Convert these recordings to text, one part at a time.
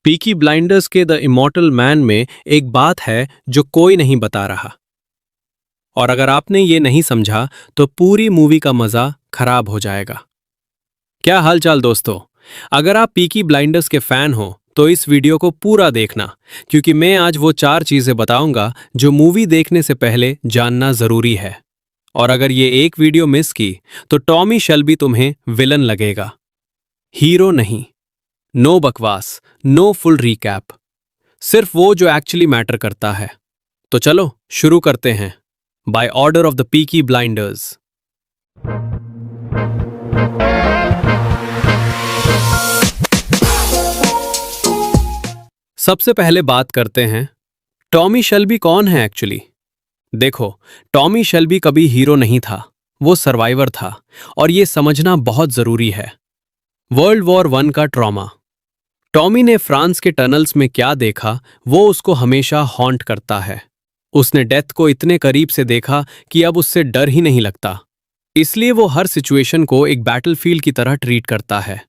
Peaky blinders के the immortal man में एक बात है जो कोई नहीं बता रहा, और अगर आपने ये नहीं समझा तो पूरी मूवी का मजा खराब हो जाएगा। क्या हालचाल दोस्तों? अगर आप पीकी ब्लाइंडर्स के फैन हो तो इस वीडियो को पूरा देखना, क्योंकि मैं आज वो 4 चीजें बताऊंगा जो मूवी देखने से पहले जानना जरूरी है। और अगर ये एक वीडियो मिस की तो टॉमी शेल्बी तुम्हें विलन लगेगा, हीरो नहीं। नो बकवास, नो फुल रिकैप, सिर्फ वो जो एक्चुअली मैटर करता है। तो चलो शुरू करते हैं। By order of the Peaky Blinders. सबसे पहले बात करते हैं, टॉमी शेल्बी कौन है एक्चुअली। देखो, टॉमी शेल्बी कभी हीरो नहीं था, वो सर्वाइवर था, और ये समझना बहुत जरूरी है। वर्ल्ड वॉर 1 का ट्रॉमा। टॉमी ने फ्रांस के टनल्स में क्या देखा वो उसको हमेशा हॉन्ट करता है। उसने डेथ को इतने करीब से देखा कि अब उससे डर ही नहीं लगता। इसलिए वो हर सिचुएशन को एक बैटलफील्ड की तरह ट्रीट करता है।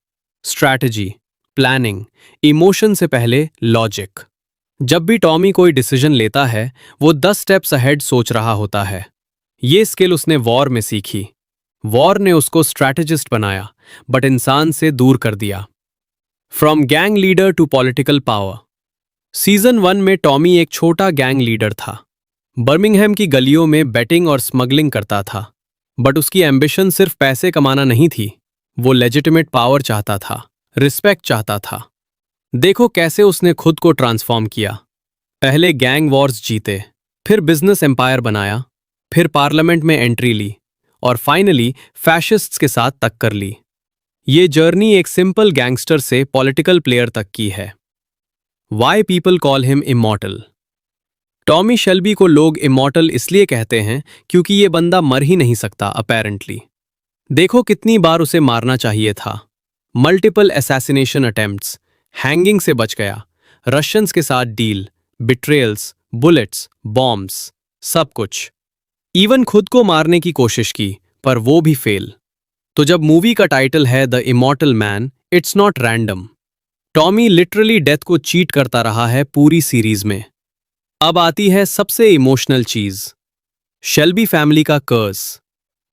स्ट्रैटेजी, प्लानिंग, इमोशन से पहले लॉजिक। जब भी टॉमी कोई डिसीजन लेता है वो 10 स्टेप्स अहेड सोच रहा होता है। ये स्किल उसने वॉर में सीखी। वॉर ने उसको स्ट्रैटेजिस्ट बनाया, बट इंसान से दूर कर दिया। From gang leader to political power. Season 1 में टॉमी एक छोटा गैंग लीडर था। बर्मिंघम की गलियों में बेटिंग और स्मगलिंग करता था, बट उसकी एम्बिशन सिर्फ पैसे कमाना नहीं थी। वो लेजिटिमेट पावर चाहता था, रिस्पेक्ट चाहता था। देखो कैसे उसने खुद को ट्रांसफॉर्म किया। पहले गैंग वॉर्स जीते, फिर बिजनेस एम्पायर बनाया, फिर पार्लियामेंट में एंट्री ली, और फाइनली फैशिस्ट्स के साथ टक्कर ली। ये जर्नी एक सिंपल गैंगस्टर से पॉलिटिकल प्लेयर तक की है। Why people call him immortal. Tommy Shelby को लोग इमॉर्टल इसलिए कहते हैं क्योंकि ये बंदा मर ही नहीं सकता अपेरेंटली। देखो कितनी बार उसे मारना चाहिए था। मल्टीपल असैसिनेशन अटेम्प्ट्स, हैंगिंग से बच गया, रशियंस के साथ डील, बिट्रेयल्स, बुलेट्स, बॉम्ब्स, सब कुछ। इवन खुद को मारने की कोशिश की, पर वो भी फेल। तो जब मूवी का टाइटल है the immortal man, it's not random. Tommy literally death को चीट करता रहा है पूरी सीरीज में। अब आती है सबसे इमोशनल चीज, शेल्बी फैमिली का कर्स।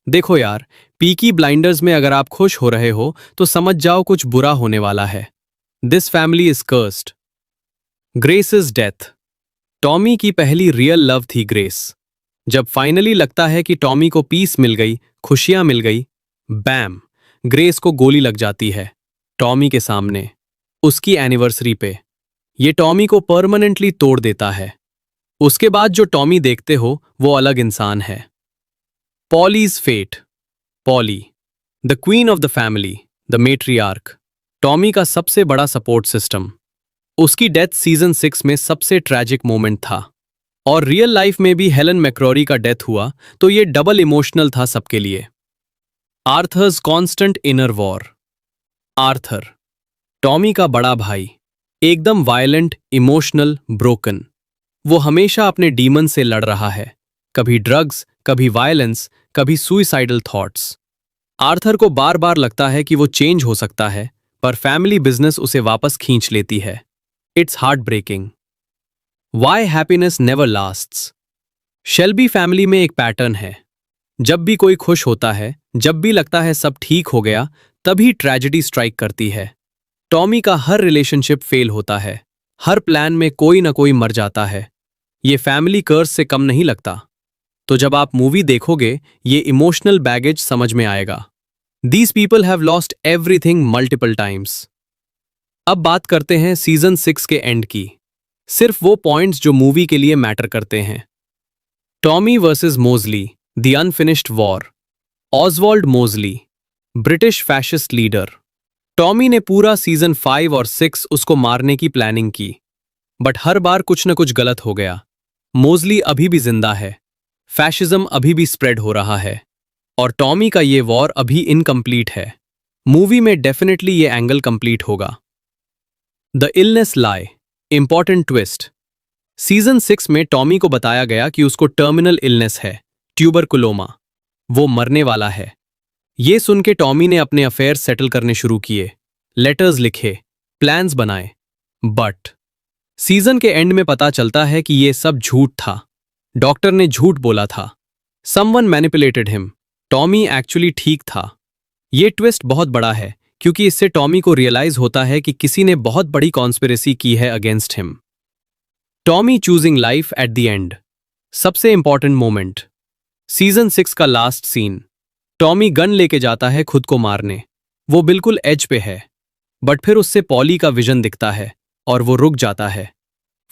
देखो यार, पीकी ब्लाइंडर्स में अगर आप खुश हो रहे हो तो समझ जाओ कुछ बुरा होने वाला है। This family is cursed. Grace's death. Tommy की पहली रियल लव थी ग्रेस। जब फाइनली लगता है कि टॉमी को पीस मिल गई, खुशियां मिल गई, बैम, ग्रेस को गोली लग जाती है टॉमी के सामने, उसकी एनिवर्सरी पे। ये टॉमी को परमानेंटली तोड़ देता है। उसके बाद जो टॉमी देखते हो वो अलग इंसान है। Polly's fate. Polly, the queen of the family, the matriarch, Tommy का सबसे बड़ा सपोर्ट सिस्टम। उसकी डेथ सीजन 6 में सबसे ट्रैजिक मोमेंट था, और रियल लाइफ में भी हेलन मैक्रॉरी का डेथ हुआ तो ये डबल इमोशनल था सबके लिए। Arthur's constant inner war. Arthur, Tommy का बड़ा भाई, एकदम वायलेंट, इमोशनल, ब्रोकन। वो हमेशा अपने डीमन से लड़ रहा है, कभी ड्रग्स, कभी वायलेंस, कभी सुइसाइडल थॉट्स। आर्थर को बार बार लगता है कि वो चेंज हो सकता है, पर फैमिली बिजनेस उसे वापस खींच लेती है। It's heartbreaking. Why happiness never lasts. Shelby family में एक पैटर्न है, जब भी कोई खुश होता है, जब भी लगता है सब ठीक हो गया, तभी ट्रेजेडी स्ट्राइक करती है। टॉमी का हर रिलेशनशिप फेल होता है, हर प्लान में कोई ना कोई मर जाता है। ये फैमिली कर्स से कम नहीं लगता। तो जब आप मूवी देखोगे ये इमोशनल बैगेज समझ में आएगा। These people have lost everything multiple times. अब बात करते हैं सीजन 6 के एंड की, सिर्फ वो पॉइंट्स जो मूवी के लिए मैटर करते हैं। टॉमी वर्सेस मोजली, द अनफिनिश्ड वॉर। ऑसवाल्ड मोजली, ब्रिटिश फैशिस्ट लीडर। टॉमी ने पूरा सीजन 5 और 6 उसको मारने की प्लानिंग की, बट हर बार कुछ न कुछ गलत हो गया। मोजली अभी भी जिंदा है, फैशिज्म अभी भी स्प्रेड हो रहा है, और टॉमी का ये वॉर अभी इनकम्प्लीट है। मूवी में डेफिनेटली ये एंगल कंप्लीट होगा। The illness lie, important twist. Season 6 में टॉमी को बताया गया कि उसको टर्मिनल इलनेस है, ट्यूबरकुलोमा। वो मरने वाला है। ये सुन के टॉमी ने अपने अफेयर सेटल करने शुरू किए, लेटर्स लिखे, प्लान्स बनाए, बट सीजन के एंड में पता चलता है कि ये सब झूठ था। डॉक्टर ने झूठ बोला था। Someone manipulated him. Tommy actually ठीक था। ये ट्विस्ट बहुत बड़ा है क्योंकि इससे टॉमी को रियलाइज होता है कि किसी ने बहुत बड़ी कॉन्स्पिरेसी की है against him. Tommy choosing life at the end. सबसे इंपॉर्टेंट मोमेंट, सीजन 6 का लास्ट सीन। टॉमी गन लेके जाता है खुद को मारने। वो बिल्कुल एज पे है, बट फिर उससे पॉली का विजन दिखता है और वो रुक जाता है।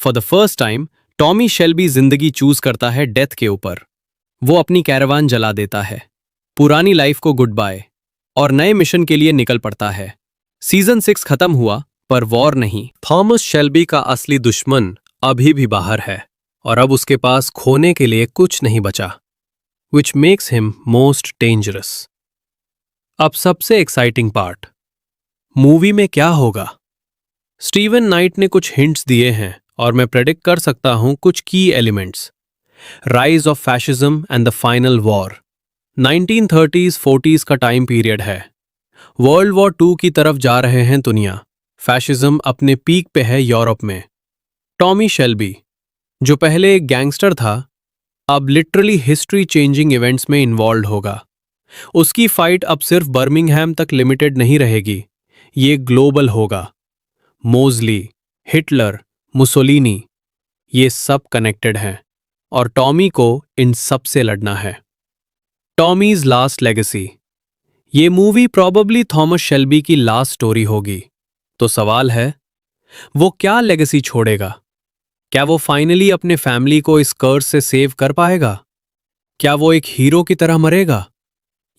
For the first time Tommy Shelby जिंदगी चूज करता है डेथ के ऊपर। वो अपनी कैरावान जला देता है, पुरानी लाइफ को गुड बाय, और नए मिशन के लिए निकल पड़ता है। सीजन 6 खत्म हुआ पर वॉर नहीं। थॉमस शेल्बी का असली दुश्मन अभी भी बाहर है और अब उसके पास खोने के लिए कुछ नहीं बचा, which makes him most dangerous. अब सबसे एक्साइटिंग पार्ट, मूवी में क्या होगा? स्टीवन नाइट ने कुछ हिंट्स दिए हैं और मैं प्रेडिक्ट कर सकता हूं कुछ की elements. Rise of fascism and the final war. 1930s-40s का टाइम पीरियड है। वर्ल्ड वॉर 2 की तरफ जा रहे हैं दुनिया। फैशिज्म अपने पीक पे है यूरोप में। टॉमी शेल्बी, जो पहले एक गैंगस्टर था, अब लिटरली हिस्ट्री चेंजिंग इवेंट्स में इन्वॉल्व होगा। उसकी फाइट अब सिर्फ बर्मिंघम तक लिमिटेड नहीं रहेगी, ये ग्लोबल होगा। मोजली, हिटलर, मुसोलिनी, ये सब कनेक्टेड हैं और टॉमी को इन सब से लड़ना है। Tommy's last legacy. ये मूवी प्रॉबेबली थॉमस शेल्बी की लास्ट स्टोरी होगी। तो सवाल है, वो क्या लेगेसी छोड़ेगा? क्या वो फाइनली अपने फैमिली को इस कर्स से सेव कर पाएगा? क्या वो एक हीरो की तरह मरेगा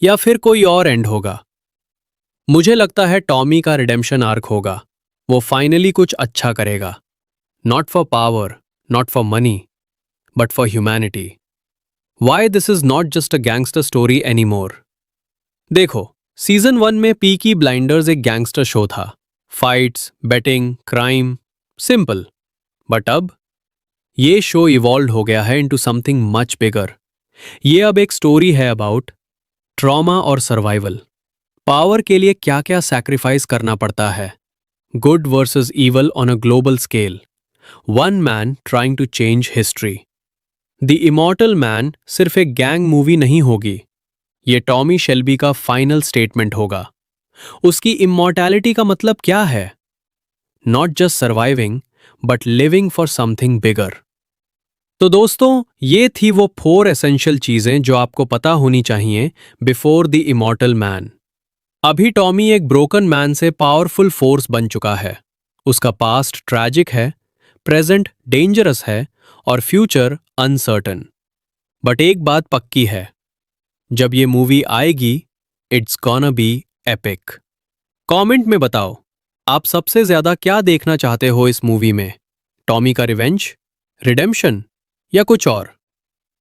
या फिर कोई और एंड होगा? मुझे लगता है टॉमी का रिडेम्पशन आर्क होगा। वो फाइनली कुछ अच्छा करेगा। Not for power, not for money, but for humanity. Why this is not just a gangster story any more. देखो, सीजन 1 में पीकी ब्लाइंडर्स एक गैंगस्टर शो था। Fights, betting, crime, simple. But अब ये शो इवॉल्व हो गया है into something much bigger. ये अब एक स्टोरी है अबाउट ट्रॉमा और सर्वाइवल। पावर के लिए क्या क्या सैक्रिफाइस करना पड़ता है। Good versus evil on a global scale. One man trying to change history. The immortal man सिर्फ एक गैंग मूवी नहीं होगी, ये टॉमी शेल्बी का फाइनल स्टेटमेंट होगा। उसकी इमॉर्टैलिटी का मतलब क्या है? Not just surviving but living for something bigger. तो दोस्तों, ये थी वो 4 एसेंशियल चीजें जो आपको पता होनी चाहिए बिफोर द इमॉर्टल मैन। अभी टॉमी एक ब्रोकन मैन से पावरफुल फोर्स बन चुका है। उसका पास्ट ट्रैजिक है, प्रेजेंट डेंजरस है और फ्यूचर अनसर्टन। बट एक बात पक्की है, जब ये मूवी आएगी, it's gonna be epic. Comment में बताओ, आप सबसे ज्यादा क्या देखना चाहते हो इस मूवी में? टॉमी का रिवेंज, रिडेम्पशन या कुछ और?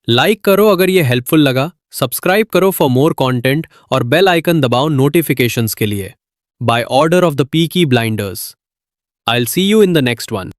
लाइक करो अगर ये हेल्पफुल लगा, सब्सक्राइब करो फॉर मोर कंटेंट और बेल आइकन दबाओ नोटिफिकेशंस के लिए। By order of the Peaky Blinders. I will see you in the next one.